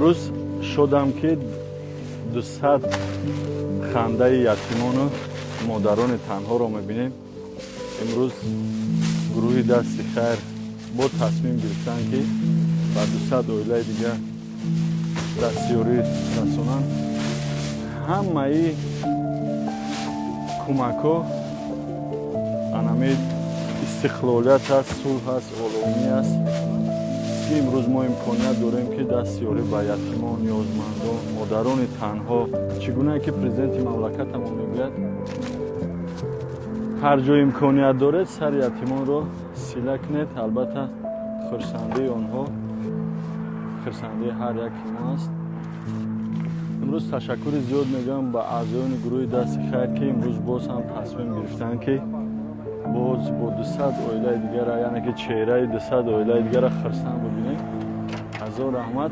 امروز شدم که 200 خنده یتیمان و مادران تنها را میبینیم. امروز گروه دست خیر با تصمیم گرفتن که به 200 اویله دیگه دستیاری رسونن. همه ای کمک ها انامید استقلالیت است، صلح است، آرامی است که امروز ما امکانیت داریم که دستیاری به یتیمان، نیازمندان، مادران تنها چگونه که پرزیدنت مملکت ما میگوید هر جای امکانیت دارد سر یتیمان را سیله کنید. البته خرسنده آنها خرسنده هر یک ما است. امروز تشکر زیاد میگم به اعضایان گروه دست خیر که امروز باز هم تصمیم گرفتن که باز با 200 اویله دیگر، یعنی که چهره 200 اویله دیگر خرسند ببینیم. هزار رحمت.